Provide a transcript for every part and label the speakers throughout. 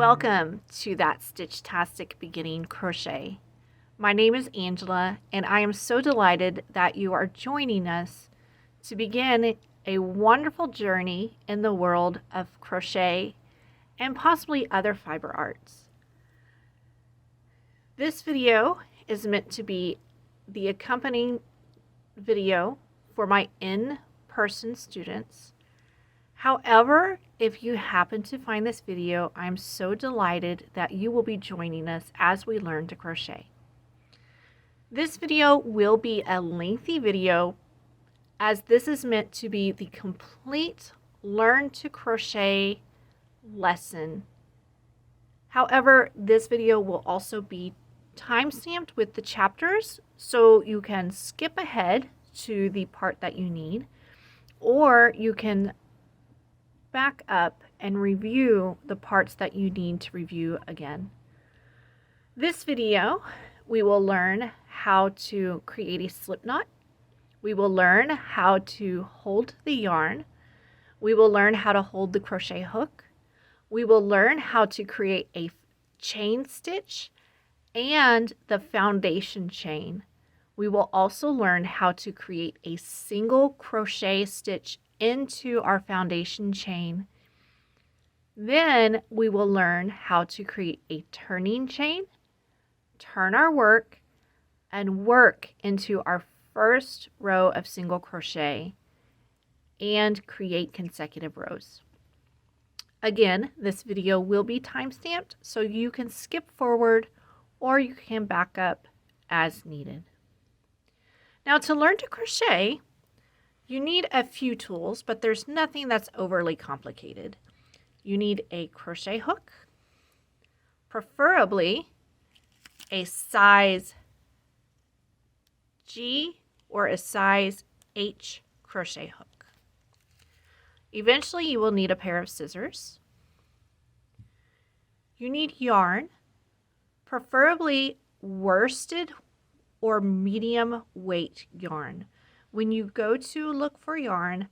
Speaker 1: Welcome to that Stitch-tastic Beginning Crochet. My name is Angela, and I am so delighted that you are joining us to begin a wonderful journey in the world of crochet and possibly other fiber arts. This video is meant to be the accompanying video for my in-person students. However, if you happen to find this video, I'm so delighted that you will be joining us as we learn to crochet. This video will be a lengthy video as this is meant to be the complete Learn to Crochet lesson. However, this video will also be time-stamped with the chapters, so you can skip ahead to the part that you need, or you can back up and review the parts that you need to review again. This video, we will learn how to create a slip knot. We will learn how to hold the yarn. We will learn how to hold the crochet hook. We will learn how to create a chain stitch and the foundation chain. We will also learn how to create a single crochet stitch into our foundation chain. Then we will learn how to create a turning chain, turn our work, and work into our first row of single crochet and create consecutive rows. Again, this video will be time-stamped, so you can skip forward or you can back up as needed. Now, to learn to crochet, you need a few tools, but there's nothing that's overly complicated. You need a crochet hook, preferably a size G or a size H crochet hook. Eventually, you will need a pair of scissors. You need yarn, preferably worsted or medium weight yarn. When you go to look for yarn,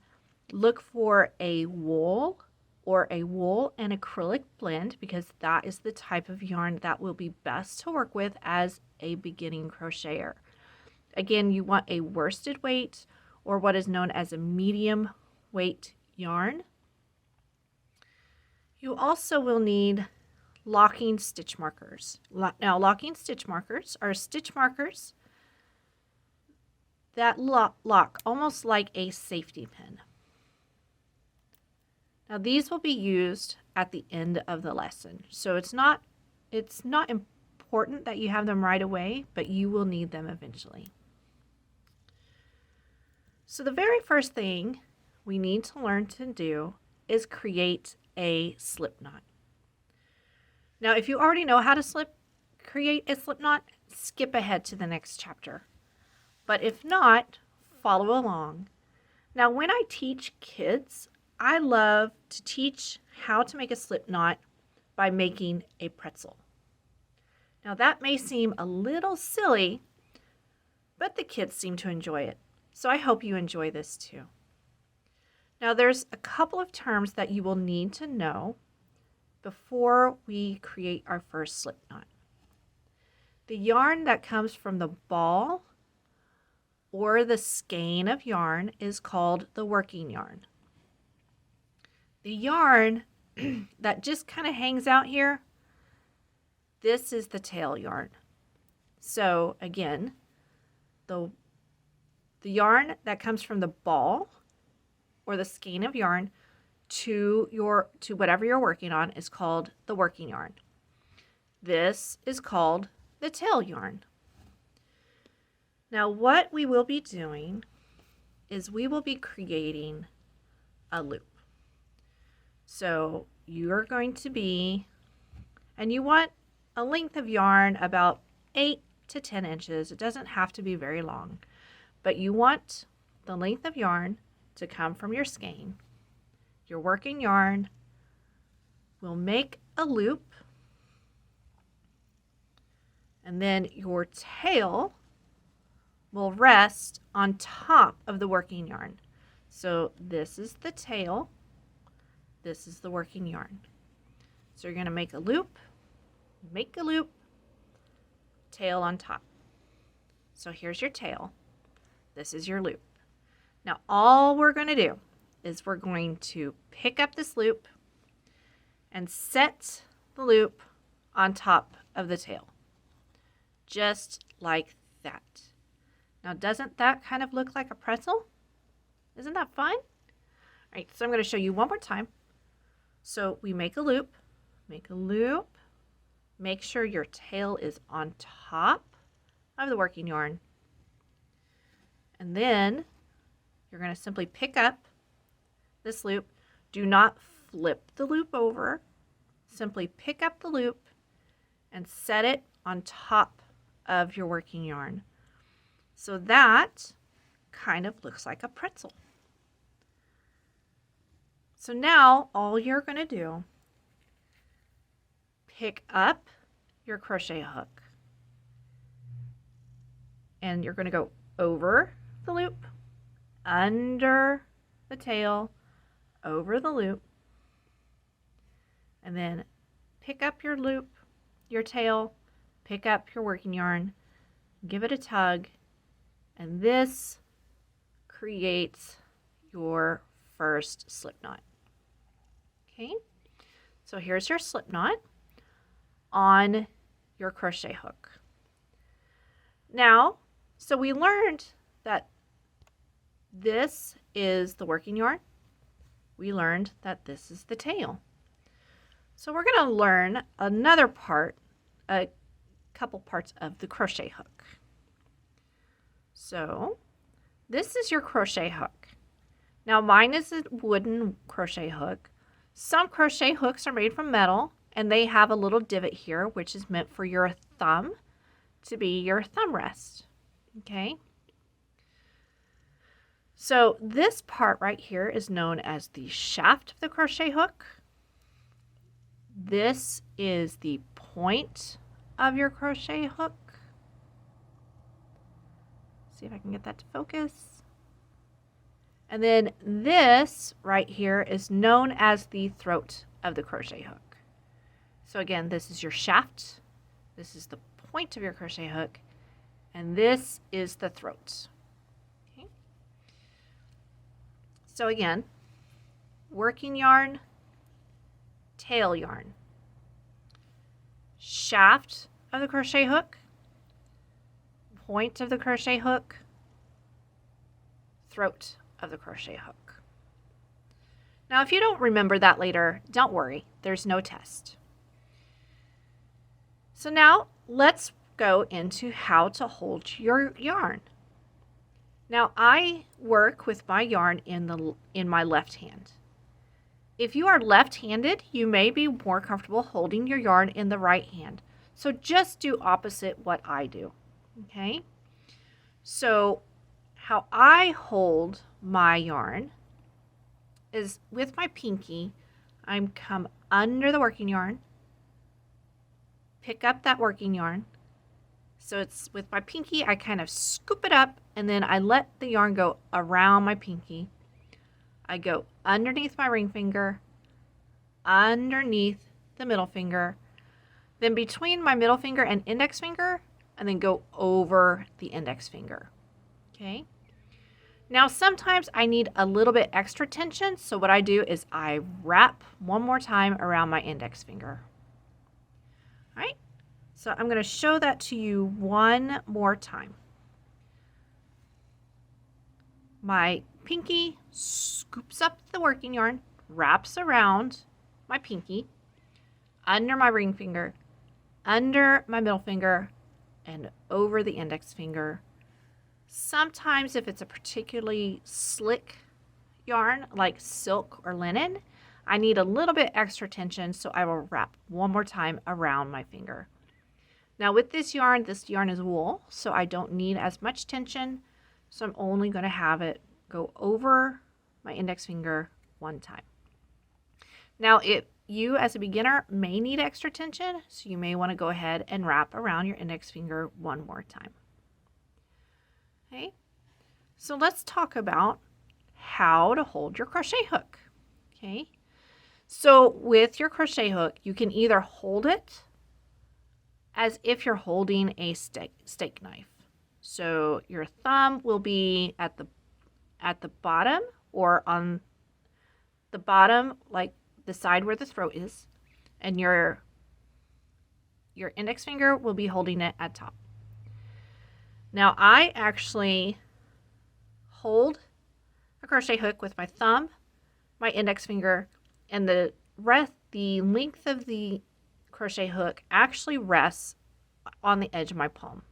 Speaker 1: look for a wool or a wool and acrylic blend, because that is the type of yarn that will be best to work with as a beginning crocheter. Again, you want a worsted weight or what is known as a medium weight yarn. You also will need locking stitch markers. Now, locking stitch markers are stitch markers that lock almost like a safety pin. Now, these will be used at the end of the lesson, so it's not important that you have them right away, but you will need them eventually. So the very first thing we need to learn to do is create a slip knot. Now, if you already know how to create a slip knot, skip ahead to the next chapter. But if not, follow along. Now, when I teach kids, I love to teach how to make a slip knot by making a pretzel. Now, that may seem a little silly, but the kids seem to enjoy it. So I hope you enjoy this too. Now, there's a couple of terms that you will need to know before we create our first slip knot. The yarn that comes from the ball or the skein of yarn is called the working yarn. The yarn that just kind of hangs out here, this is the tail yarn. So again, the yarn that comes from the ball or the skein of yarn to whatever you're working on is called the working yarn. This is called the tail yarn. Now, what we will be doing is we will be creating a loop. So you're going to be, and you want a length of yarn about 8 to 10 inches. It doesn't have to be very long, but you want the length of yarn to come from your skein. Your working yarn will make a loop, and then your tail will rest on top of the working yarn. So this is the tail, this is the working yarn. So you're going to make a loop, tail on top. So here's your tail. This is your loop. Now all we're going to do is we're going to pick up this loop and set the loop on top of the tail. Just like that. Now doesn't that kind of look like a pretzel? Isn't that fun? All right, so I'm going to show you one more time. So we make a loop, make sure your tail is on top of the working yarn. And then you're going to simply pick up this loop. Do not flip the loop over. Simply pick up the loop and set it on top of your working yarn. So that kind of looks like a pretzel. So now all you're going to do, pick up your crochet hook and you're going to go over the loop, under the tail, over the loop, and then pick up your loop, your tail, pick up your working yarn, give it a tug, and this creates your first slip knot. Okay, so here's your slip knot on your crochet hook. Now, so we learned that this is the working yarn. We learned that this is the tail. So we're going to learn another part, a couple parts of the crochet hook. So this is your crochet hook. Now mine is a wooden crochet hook. Some crochet hooks are made from metal and they have a little divot here which is meant for your thumb to be your thumb rest. Okay. So this part right here is known as the shaft of the crochet hook. This is the point of your crochet hook. See if I can get that to focus. And then this right here is known as the throat of the crochet hook. So again, this is your shaft. This is the point of your crochet hook. And this is the throat. Okay. So again, working yarn, tail yarn, shaft of the crochet hook, point of the crochet hook, throat of the crochet hook. Now if you don't remember that later, don't worry, there's no test. So now let's go into how to hold your yarn. Now I work with my yarn in my left hand. If you are left-handed, you may be more comfortable holding your yarn in the right hand. So just do opposite what I do. Okay? So how I hold my yarn is with my pinky, I'm come under the working yarn, pick up that working yarn. So it's with my pinky, I kind of scoop it up and then I let the yarn go around my pinky. I go underneath my ring finger, underneath the middle finger, then between my middle finger and index finger, and then go over the index finger. Okay. Now sometimes I need a little bit extra tension, so what I do is I wrap one more time around my index finger. All right. So I'm going to show that to you one more time. My pinky scoops up the working yarn, wraps around my pinky, under my ring finger, under my middle finger, and over the index finger. Sometimes if it's a particularly slick yarn like silk or linen, I need a little bit extra tension, so I will wrap one more time around my finger. Now with this yarn is wool, so I don't need as much tension, so I'm only going to have it go over my index finger one time. Now you as a beginner may need extra tension, so you may want to go ahead and wrap around your index finger one more time. Okay, so let's talk about how to hold your crochet hook. Okay, So with your crochet hook, you can either hold it as if you're holding a steak knife. So your thumb will be at the bottom, or on the bottom, like the side where the throat is, and your index finger will be holding it at top. Now I actually hold a crochet hook with my thumb, my index finger, and the length of the crochet hook actually rests on the edge of my palm.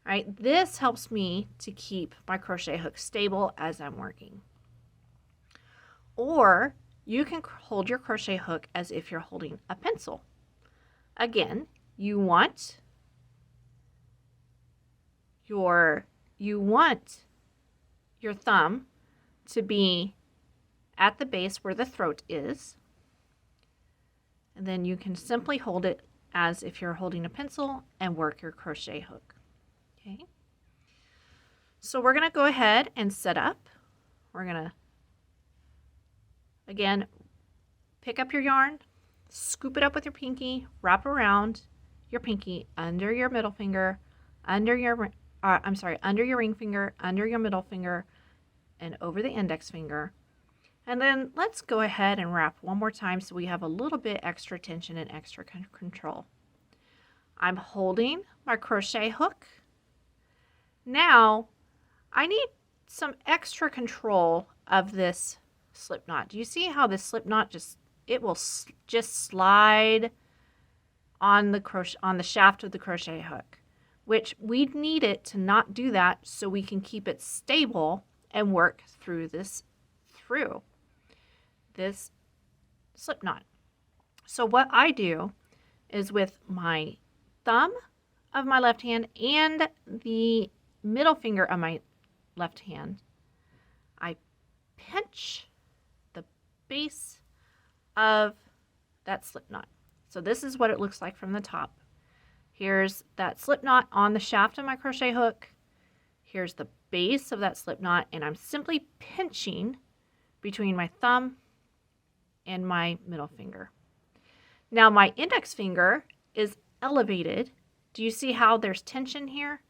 Speaker 1: All right, this helps me to keep my crochet hook stable as I'm working. Or you can hold your crochet hook as if you're holding a pencil. Again, you want your thumb to be at the base where the throat is. And then you can simply hold it as if you're holding a pencil and work your crochet hook. Okay. So we're going to go ahead and set up. We're going to, again, pick up your yarn, scoop it up with your pinky, wrap around your pinky under your middle finger, under your ring finger, under your middle finger, and over the index finger. And then let's go ahead and wrap one more time so we have a little bit extra tension and extra control. I'm holding my crochet hook. Now I need some extra control of this slip knot. Do you see how this slip knot will just slide on the shaft of the crochet hook, which we need it to not do that so we can keep it stable and work through this slip knot. So what I do is with my thumb of my left hand and the middle finger of my left hand, I pinch the base of that slip knot. So this is what it looks like from the top. Here's that slip knot on the shaft of my crochet hook. Here's the base of that slip knot, and I'm simply pinching between my thumb and my middle finger. Now my index finger is elevated. Do you see how there's tension here?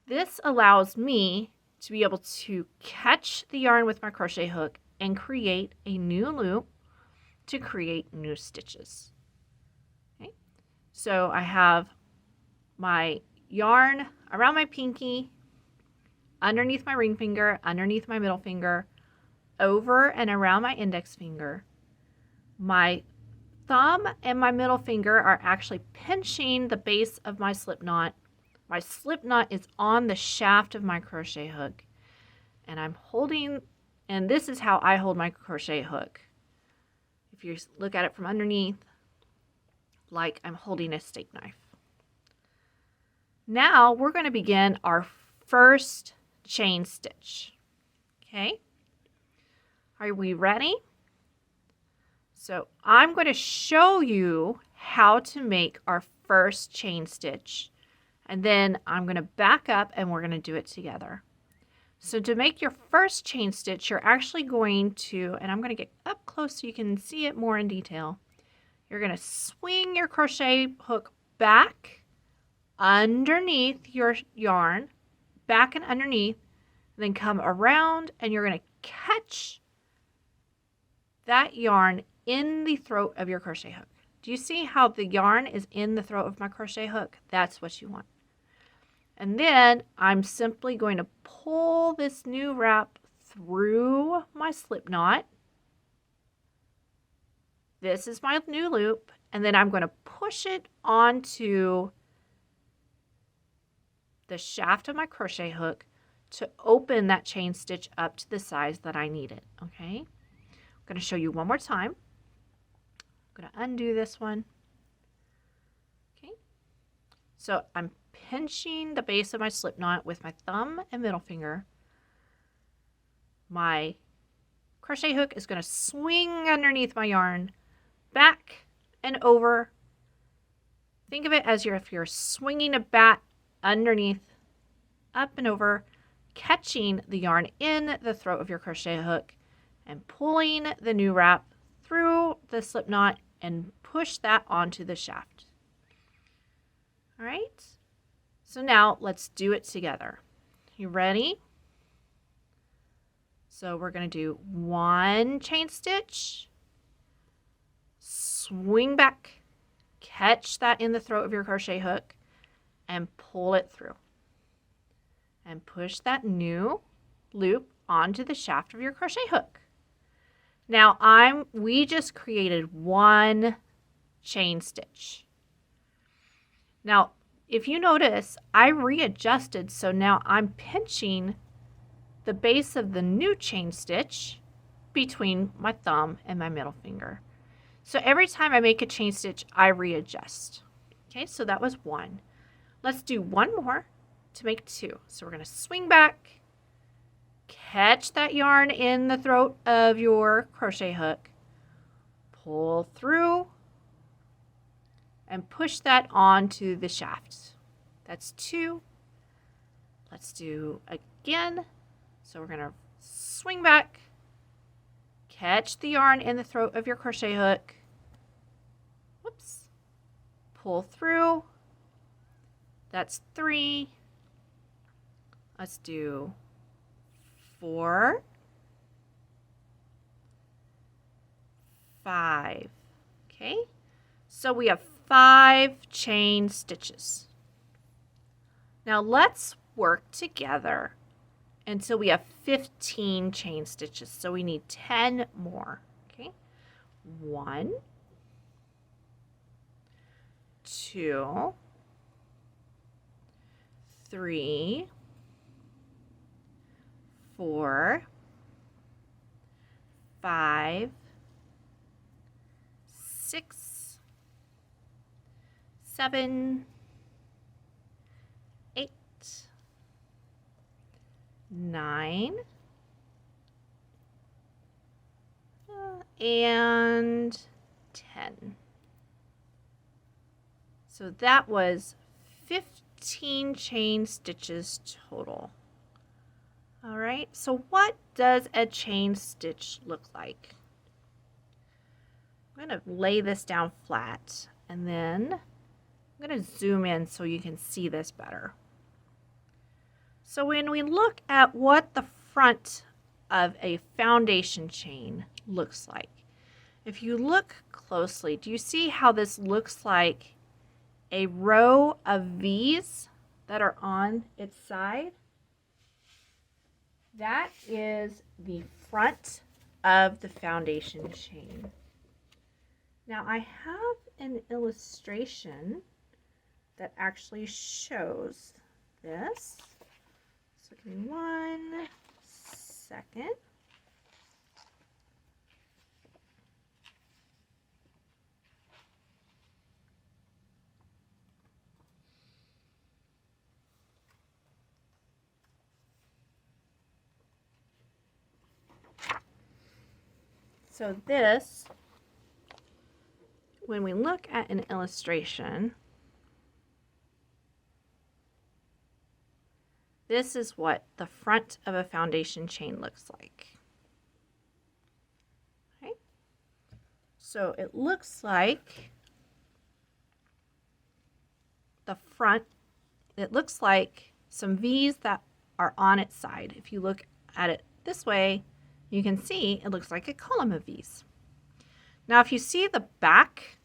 Speaker 1: This allows me to be able to catch the yarn with my crochet hook and create a new loop to create new stitches. Okay? So I have my yarn around my pinky, underneath my ring finger, underneath my middle finger, over and around my index finger. My thumb and my middle finger are actually pinching the base of my slip knot. My slip knot is on the shaft of my crochet hook, and I'm holding, and this is how I hold my crochet hook. If you look at it from underneath, like I'm holding a steak knife. Now we're going to begin our first chain stitch. Okay? Are we ready? So I'm going to show you how to make our first chain stitch, and then I'm going to back up and we're going to do it together. So to make your first chain stitch, you're actually going to, and I'm going to get up close so you can see it more in detail. You're going to swing your crochet hook back underneath your yarn, back and underneath, then come around, and you're going to catch that yarn in the throat of your crochet hook. Do you see how the yarn is in the throat of my crochet hook? That's what you want. And then I'm simply going to pull this new wrap through my slip knot. This is my new loop, and then I'm going to push it onto the shaft of my crochet hook to open that chain stitch up to the size that I need it. Okay, I'm going to show you one more time. I'm going to undo this one. Okay, so I'm pinching the base of my slip knot with my thumb and middle finger. My crochet hook is going to swing underneath my yarn, back and over. Think of it as if you're swinging a bat underneath, up and over, catching the yarn in the throat of your crochet hook and pulling the new wrap through the slip knot and push that onto the shaft. All right, so now let's do it together. You ready? So we're going to do 1 chain stitch, swing back, catch that in the throat of your crochet hook, and pull it through. And push that new loop onto the shaft of your crochet hook. Now we just created 1 chain stitch. Now, if you notice, I readjusted, so now I'm pinching the base of the new chain stitch between my thumb and my middle finger. So every time I make a chain stitch, I readjust. Okay, so that was 1. Let's do 1 more to make 2. So we're going to swing back, catch that yarn in the throat of your crochet hook, pull through, and push that onto the shaft. That's 2. Let's do again. So we're going to swing back, catch the yarn in the throat of your crochet hook, whoops, pull through. That's 3. Let's do 4, 5. Okay, so we have 5 chain stitches. Now let's work together until we have 15 chain stitches. So we need 10 more. Okay, 1, 2, 3, 4, 5, 6, 7, 8, 9, and 10. So that was 15 chain stitches total. All right, so what does a chain stitch look like? I'm going to lay this down flat, and then I'm going to zoom in so you can see this better. So when we look at what the front of a foundation chain looks like, if you look closely, do you see how this looks like a row of V's that are on its side? That is the front of the foundation chain. Now I have an illustration that actually shows this. So give me 1 second. So this, when we look at an illustration, this is what the front of a foundation chain looks like. Okay. So it looks like the front, it looks like some V's that are on its side. If you look at it this way, you can see it looks like a column of V's. Now if you see the back,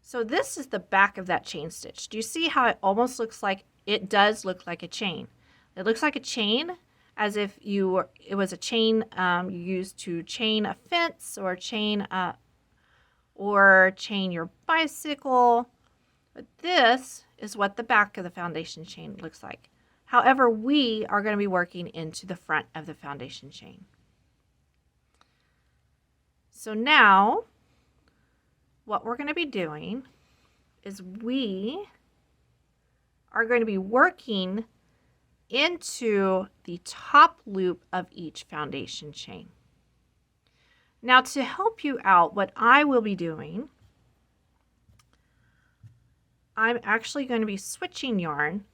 Speaker 1: so this is the back of that chain stitch. Do you see how it almost looks like, it does look like a chain. It looks like a chain as if it was a chain you used to chain a fence or chain your bicycle. But this is what the back of the foundation chain looks like. However, we are going to be working into the front of the foundation chain. So now, what we're going to be doing is we are going to be working into the top loop of each foundation chain. Now, to help you out, what I will be doing, I'm actually going to be switching yarn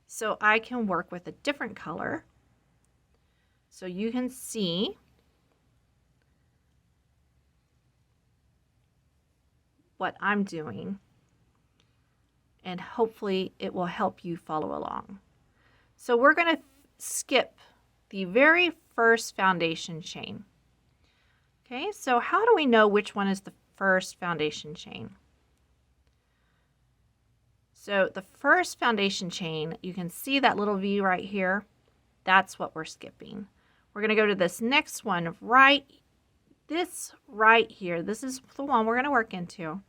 Speaker 1: so I can work with a different color. So you can see what I'm doing, and hopefully it will help you follow along. So we're going to skip the very first foundation chain. Okay, so how do we know which one is the first foundation chain? So the first foundation chain, you can see that little V right here. That's what we're skipping. We're going to go to this next one right here. This is the one we're going to work into. And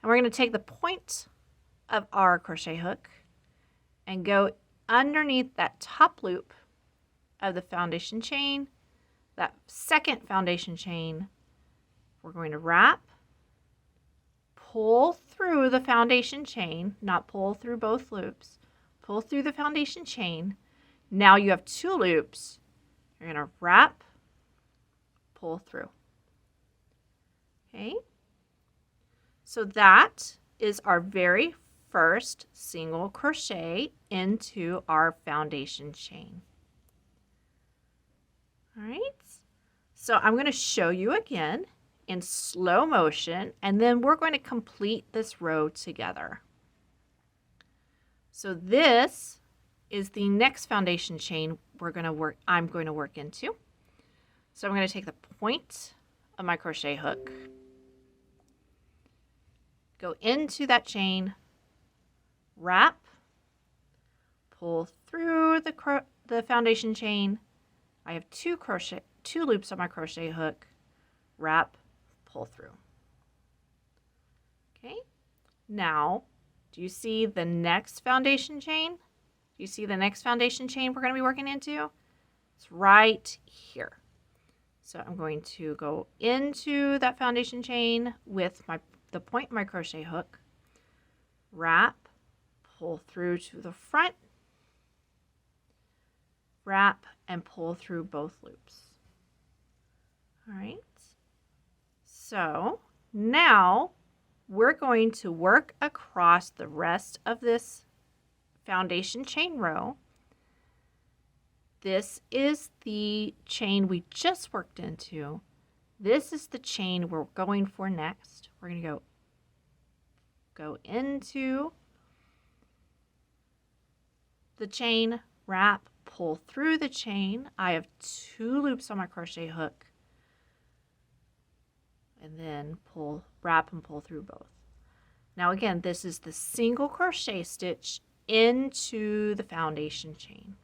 Speaker 1: we're going to take the point of our crochet hook and go underneath that top loop of the foundation chain, that second foundation chain. We're going to wrap, pull through the foundation chain, not pull through both loops, pull through the foundation chain. Now you have 2 loops. You're going to wrap, pull through. Okay? So that is our very first single crochet into our foundation chain. All right? So I'm going to show you again in slow motion, and then we're going to complete this row together. So this is the next foundation chain I'm going to work into. So I'm going to take the point of my crochet hook, go into that chain, wrap, pull through the foundation chain. I have 2 loops on my crochet hook, wrap, pull through. Okay, now do you see the next foundation chain? Do you see the next foundation chain we're going to be working into? It's right here. So I'm going to go into that foundation chain with the point of my crochet hook, wrap, pull through to the front, wrap, and pull through both loops. All right. So now we're going to work across the rest of this foundation chain row. This is the chain we just worked into. This is the chain we're going for next. We're going to go into the chain, wrap, pull through the chain. I have 2 loops on my crochet hook, and then wrap and pull through both. Now again, this is the single crochet stitch into the foundation chain.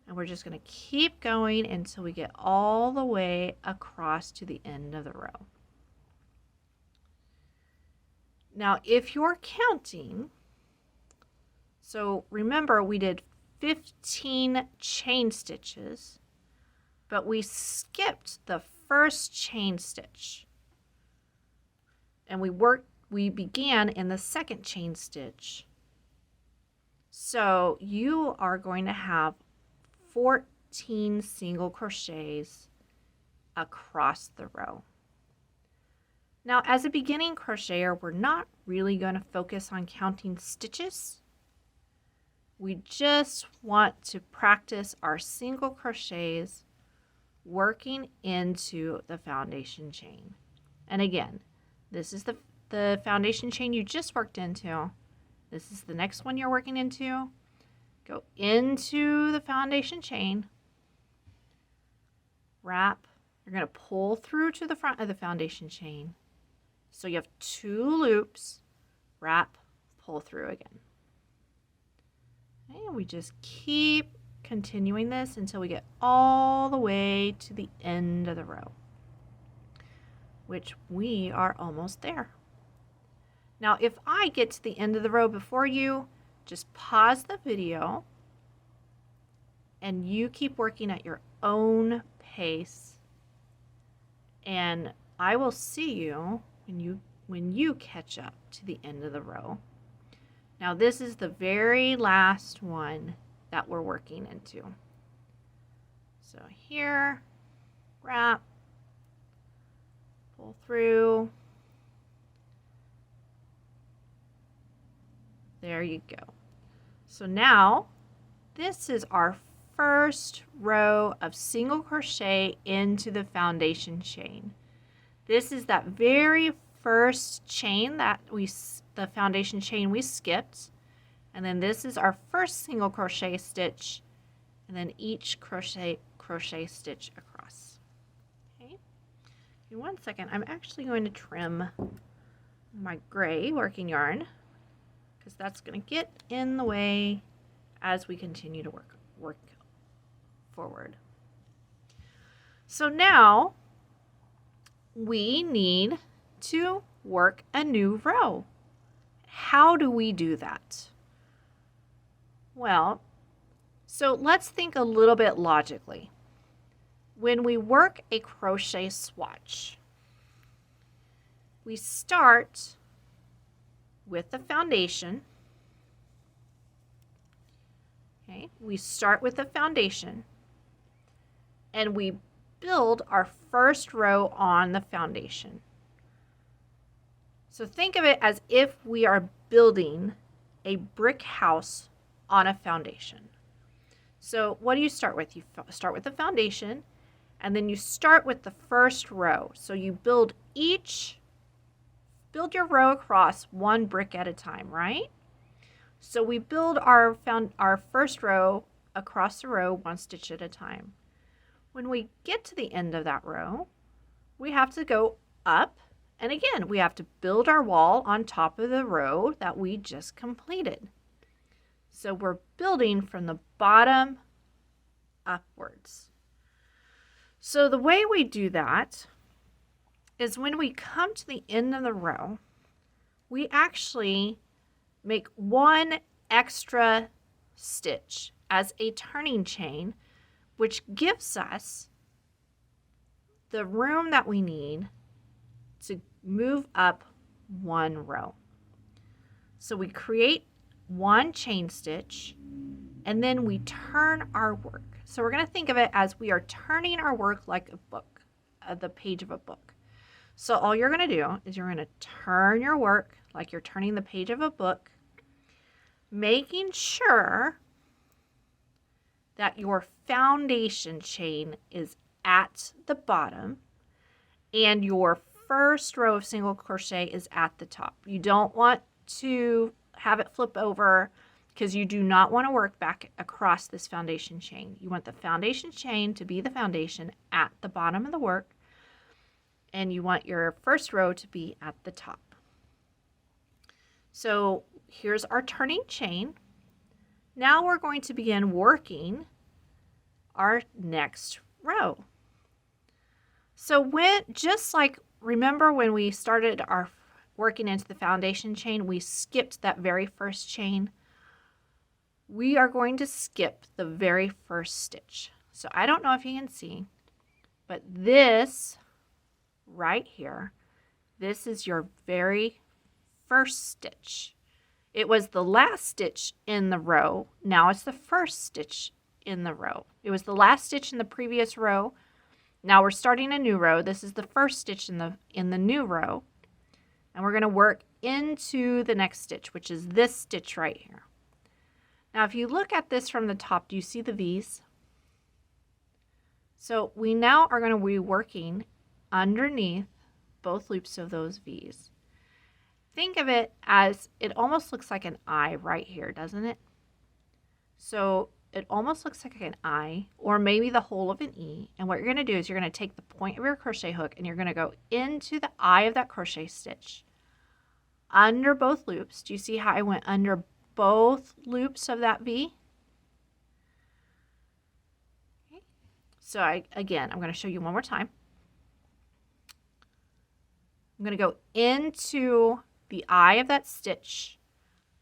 Speaker 1: And we're just going to keep going until we get all the way across to the end of the row. Now, if you're counting, so remember we did 15 chain stitches, but we skipped the first chain stitch. And we began in the second chain stitch. So you are going to have 14 single crochets across the row. Now, as a beginning crocheter, we're not really going to focus on counting stitches. We just want to practice our single crochets working into the foundation chain. And again, this is the foundation chain you just worked into. This is the next one you're working into. Go into the foundation chain, wrap. You're going to pull through to the front of the foundation chain. So you have 2 loops, wrap, pull through again. And we just keep continuing this until we get all the way to the end of the row, which we are almost there. Now, if I get to the end of the row before you, just pause the video and you keep working at your own pace, and I will see you when you catch up to the end of the row. Now, this is the very last one that we're working into. So here, wrap, pull through. There you go. So now this is our first row of single crochet into the foundation chain. This is that very first chain the foundation chain we skipped. And then this is our first single crochet stitch, and then each crochet stitch across. Okay. In 1 second, I'm actually going to trim my gray working yarn because that's going to get in the way as we continue to work forward. So now we need to work a new row. How do we do that? Well, so let's think a little bit logically. When we work a crochet swatch, we start with the foundation. Okay, we start with the foundation and we build our first row on the foundation. So think of it as if we are building a brick house on a foundation. So what do you start with? You start with the foundation, and then you start with the first row. So you build your row across one brick at a time, right? So we build our first row across the row one stitch at a time. When we get to the end of that row, we have to go up, and again, we have to build our wall on top of the row that we just completed. So we're building from the bottom upwards. So the way we do that is when we come to the end of the row, we actually make one extra stitch as a turning chain, which gives us the room that we need to move up one row. So we create one chain stitch, and then we turn our work. So we're going to think of it as we are turning our work like a book, the page of a book. So all you're going to do is you're going to turn your work like you're turning the page of a book, making sure that your foundation chain is at the bottom and your first row of single crochet is at the top. You don't want to have it flip over because you do not want to work back across this foundation chain. You want the foundation chain to be the foundation at the bottom of the work, and you want your first row to be at the top. So here's our turning chain. Now we're going to begin working our next row. So remember when we started our working into the foundation chain, we skipped that very first chain. We are going to skip the very first stitch. So I don't know if you can see, but this right here, this is your very first stitch. It was the last stitch in the row. Now it's the first stitch in the row. It was the last stitch in the previous row. Now we're starting a new row. This is the first stitch in the new row. And we're going to work into the next stitch, which is this stitch right here. Now, if you look at this from the top, do you see the V's? So we now are going to be working underneath both loops of those V's. Think of it as it almost looks like an I right here, doesn't it? So it almost looks like an I, or maybe the whole of an E. And what you're going to do is you're going to take the point of your crochet hook and you're going to go into the eye of that crochet stitch under both loops. Do you see how I went under both loops of that V? Okay. So I'm going to show you one more time. I'm going to go into the eye of that stitch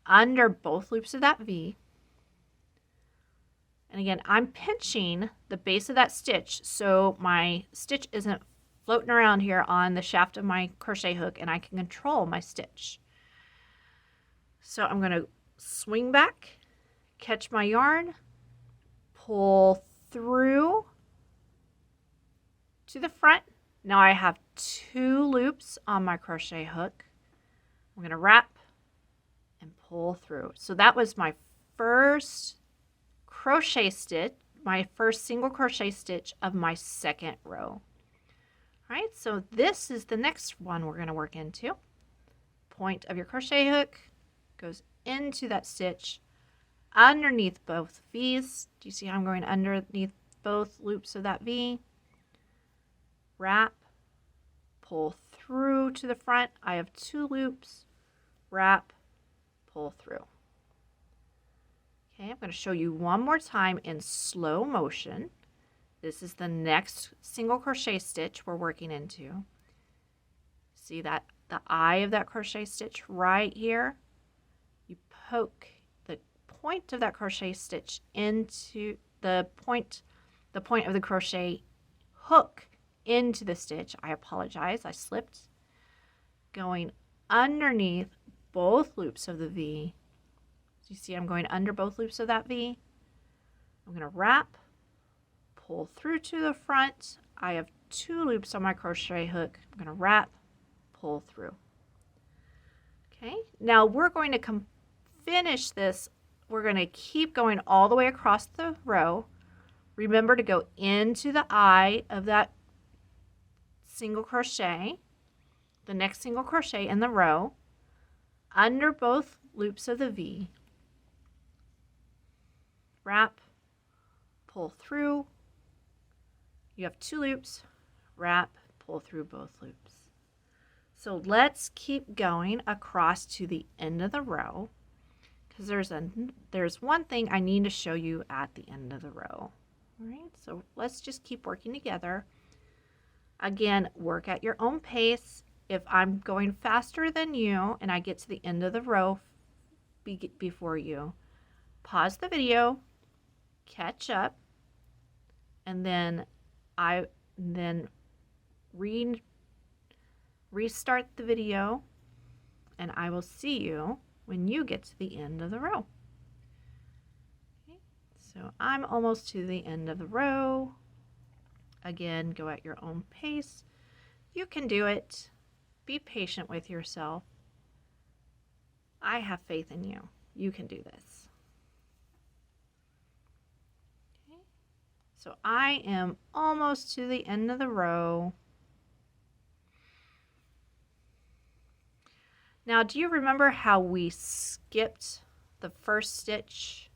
Speaker 1: under both loops of that V. And again, I'm pinching the base of that stitch so my stitch isn't floating around here on the shaft of my crochet hook and I can control my stitch. So I'm going to swing back, catch my yarn, pull through to the front. Now I have 2 loops on my crochet hook. I'm going to wrap and pull through. So that was my first crochet stitch, my first single crochet stitch of my second row. All right, so this is the next one we're going to work into. Point of your crochet hook goes into that stitch underneath both V's. Do you see how I'm going underneath both loops of that V? Wrap, pull through to the front. I have 2 loops, wrap, pull through. Okay, I'm going to show you one more time in slow motion. This is the next single crochet stitch we're working into. See that the eye of that crochet stitch right here? You poke the point of that crochet stitch into the point of the crochet hook into the stitch. I apologize, I slipped. Going underneath both loops of the V. So you see I'm going under both loops of that V. I'm going to wrap, pull through to the front. I have 2 loops on my crochet hook. I'm going to wrap, pull through. Okay, now we're going to finish this. We're going to keep going all the way across the row. Remember to go into the eye of that single crochet, the next single crochet in the row, under both loops of the V. Wrap, pull through. You have 2 loops, wrap, pull through both loops. So let's keep going across to the end of the row, because there's one thing I need to show you at the end of the row. All right, so let's just keep working together. Again, work at your own pace. If I'm going faster than you and I get to the end of the row before you, pause the video, catch up, and then restart the video, and I will see you when you get to the end of the row. Okay, so I'm almost to the end of the row. Again, go at your own pace. You can do it. Be patient with yourself. I have faith in you. You can do this. Okay, so I am almost to the end of the row. Now, do you remember how we skipped the first stitch?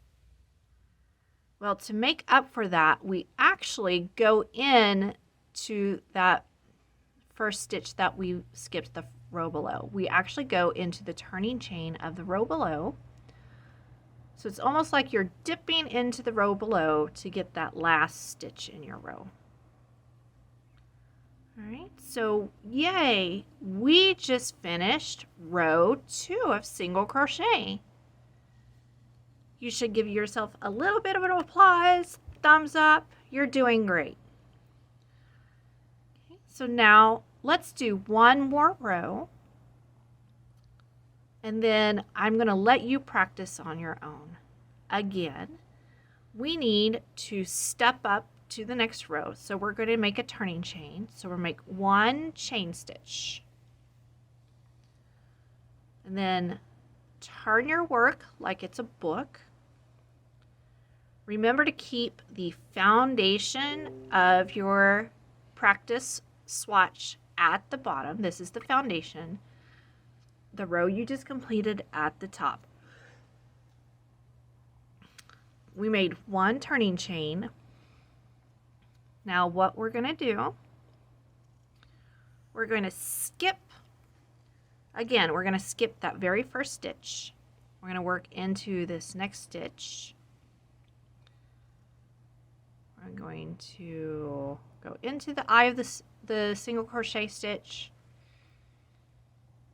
Speaker 1: Well, to make up for that, we actually go in to that first stitch that we skipped the row below. We actually go into the turning chain of the row below. So it's almost like you're dipping into the row below to get that last stitch in your row. All right, so yay, we just finished row 2 of single crochet. You should give yourself a little bit of an applause, thumbs up, you're doing great. Okay, so now let's do one more row, and then I'm going to let you practice on your own. Again, we need to step up to the next row. So we're going to make a turning chain. So we'll make 1 chain stitch. And then turn your work like it's a book. Remember to keep the foundation of your practice swatch at the bottom. This is the foundation. The row you just completed at the top. We made 1 turning chain. Now what we're going to do, we're going to skip, again, we're going to skip that very first stitch. We're going to work into this next stitch. We're going to go into the eye of the single crochet stitch,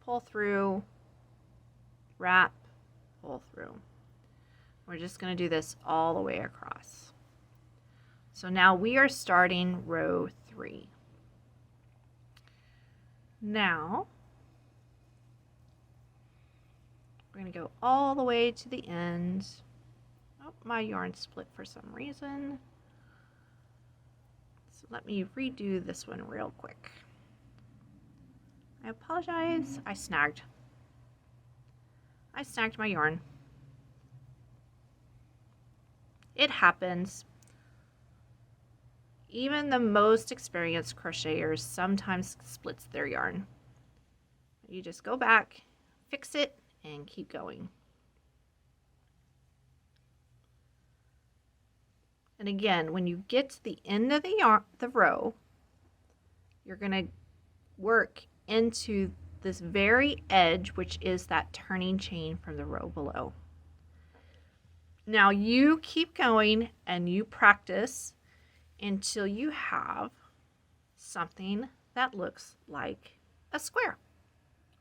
Speaker 1: pull through, wrap, pull through. We're just going to do this all the way across. So now we are starting row 3. Now, we're going to go all the way to the end. Oh, my yarn split for some reason. So let me redo this one real quick. I apologize. I snagged my yarn. It happens. even the most experienced crocheters sometimes splits their yarn. You just go back, fix it, and keep going. And again, when you get to the end of the row, you're going to work into this very edge, which is that turning chain from the row below. Now you keep going and you practice until you have something that looks like a square.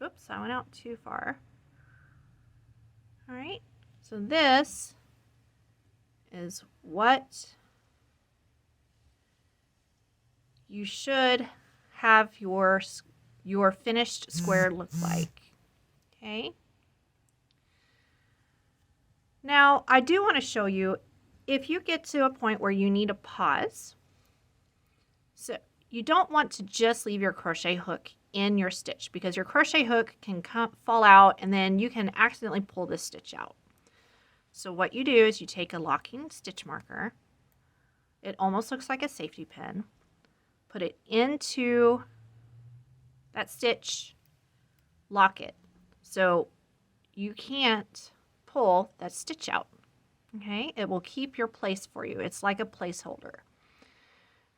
Speaker 1: Oops, I went out too far. All right, so this is what you should have your finished square look like. Okay. Now, I do want to show you, if you get to a point where you need a pause, so you don't want to just leave your crochet hook in your stitch, because your crochet hook can fall out and then you can accidentally pull this stitch out. So what you do is you take a locking stitch marker. It almost looks like a safety pin. Put it into that stitch, lock it. So you can't pull that stitch out. Okay, it will keep your place for you. It's like a placeholder.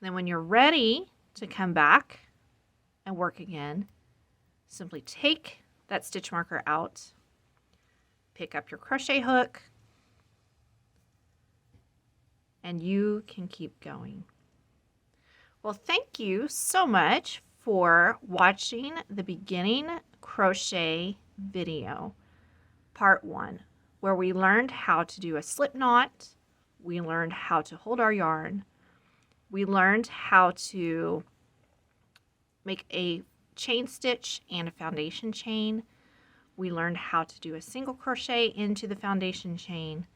Speaker 1: Then when you're ready to come back and work again, simply take that stitch marker out, pick up your crochet hook, and you can keep going. Well, thank you so much for watching the Beginning Crochet video, part 1, where we learned how to do a slip knot, we learned how to hold our yarn, we learned how to make a chain stitch and a foundation chain, we learned how to do a single crochet into the foundation chain,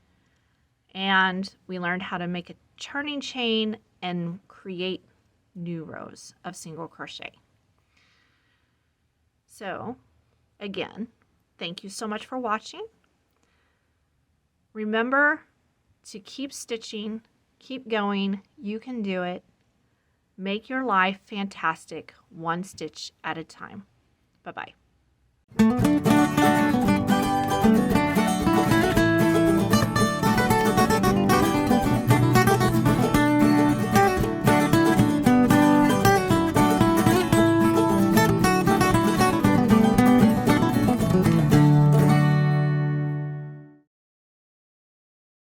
Speaker 1: and we learned how to make a turning chain and create new rows of single crochet. So again, thank you so much for watching. Remember to keep stitching, keep going. You can do it. Make your life fantastic, one stitch at a time. Bye-bye.